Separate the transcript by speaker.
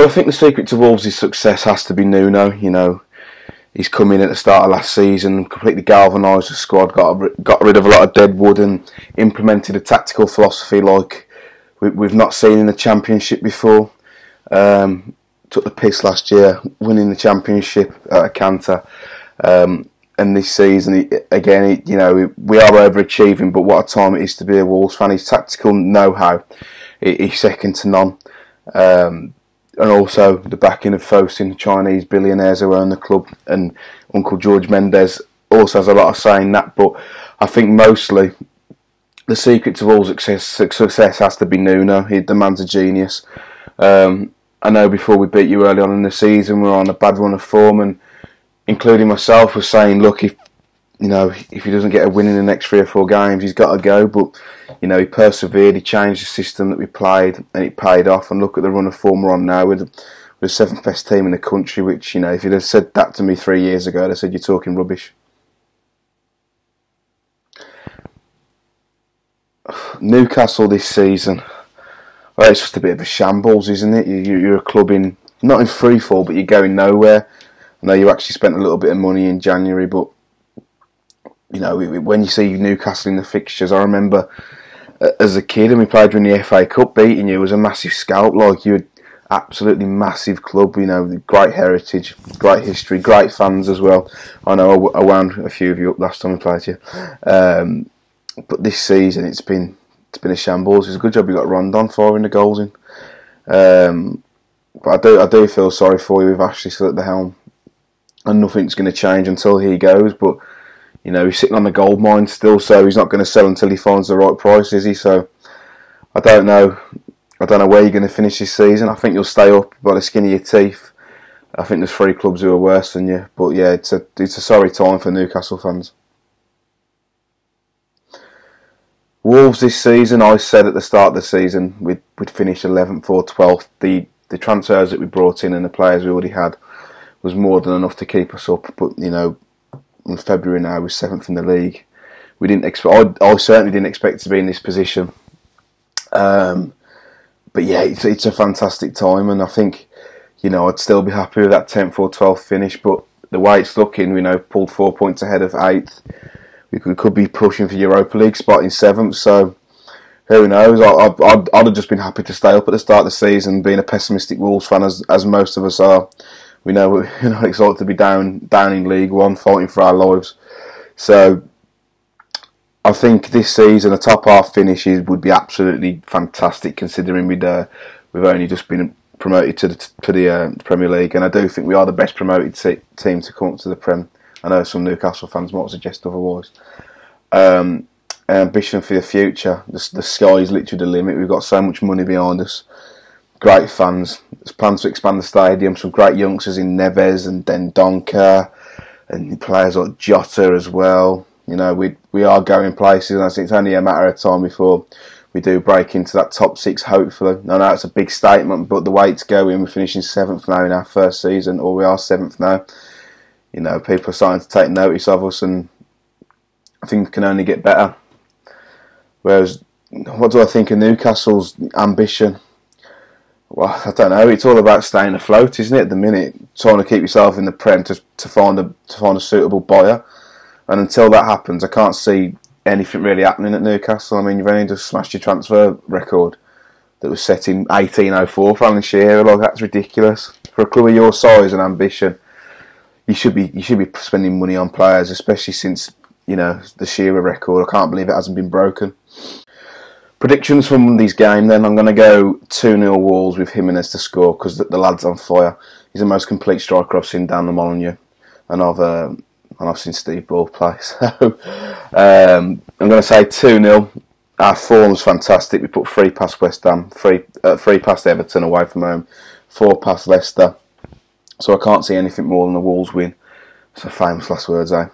Speaker 1: I think the secret to Wolves' success has to be Nuno. You know, he's come in at the start of last season, completely galvanised the squad, got rid of a lot of dead wood, and implemented a tactical philosophy like we've not seen in the Championship before. Took the piss last year, winning the Championship at a canter, and this season you know, we are overachieving. But what a time it is to be a Wolves fan! His tactical know-how is second to none. And also the backing of Fosun, Chinese billionaires who own the club, and Uncle George Mendes also has a lot of say in that. But I think mostly the secret to all success has to be Nuno. The man's a genius. I know before we beat you early on in the season, we were on a bad run of form, and including myself was saying, look, if he doesn't get a win in the next 3 or 4 games, he's got to go. But you know, he persevered, he changed the system that we played, and it paid off. And look at the run of form we're on now with the 7th best team in the country, which, you know, if you'd have said that to me 3 years ago, I'd have said you're talking rubbish. Newcastle this season, well, it's just a bit of a shambles, isn't it? You're a club not in free fall, but you're going nowhere. I know you actually spent a little bit of money in January, but you know, when you see Newcastle in the fixtures, I remember as a kid, and we played in the FA Cup, beating you was a massive scalp. Like, you're an absolutely massive club, you know, great heritage, great history, great fans as well. I know I wound a few of you up last time we played you, but this season it's been a shambles. It's a good job you got Rondon firing the goals in, but I do feel sorry for you with Ashley still at the helm, and nothing's going to change until he goes. But you know, he's sitting on the Goldmine still, so he's not going to sell until he finds the right price, is he? So I don't know where you're going to finish this season. I think you'll stay up by the skin of your teeth. I think there's 3 clubs who are worse than you, but yeah, it's a sorry time for Newcastle fans. Wolves this season, I said at the start of the season we'd finish 11th or 12th. The transfers that we brought in and the players we already had was more than enough to keep us up. But you know, in February now we're 7th in the league. We didn't expect. I certainly didn't expect to be in this position. But yeah, it's a fantastic time, and I think, you know, I'd still be happy with that 10th or 12th finish. But the way it's looking, you know, pulled 4 points ahead of 8th. We could be pushing for Europa League spot in 7th. So who knows? I'd have just been happy to stay up at the start of the season, being a pessimistic Wolves fan as most of us are. We know we're not excited to be down in League One, fighting for our lives. So I think this season a top half finish would be absolutely fantastic, considering we've only just been promoted to the Premier League, and I do think we are the best promoted team to come up to the Prem. I know some Newcastle fans might suggest otherwise. Ambition for the future, the sky is literally the limit. We've got so much money behind us, great fans. There's plans to expand the stadium, some great youngsters in Neves and Dendoncker, and players like Jota as well. You know, we are going places, and I think it's only a matter of time before we do break into that top 6, hopefully. I know it's a big statement, but the way it's going, we're finishing 7th now in our first season, or we are 7th now. You know, people are starting to take notice of us, and I think it can only get better. Whereas, what do I think of Newcastle's ambition? Well, I don't know. It's all about staying afloat, isn't it? At the minute, trying to keep yourself in the Prem to find a suitable buyer, and until that happens, I can't see anything really happening at Newcastle. I mean, you've only just smashed your transfer record that was set in 1804 for Alan Shearer. Like, that's ridiculous for a club of your size and ambition. You should be spending money on players, especially since, you know, the Shearer record. I can't believe it hasn't been broken. Predictions for Monday's game then. I'm going to go 2-0 Wolves with Jimenez to score, because the lad's on fire. He's the most complete striker I've seen down the Molyneux, and I've seen Steve Ball play. So I'm going to say 2-0. Our form's fantastic. We put 3 past West Ham, 3 past Everton away from home, 4 past Leicester. So I can't see anything more than the Wolves win. So famous last words, eh?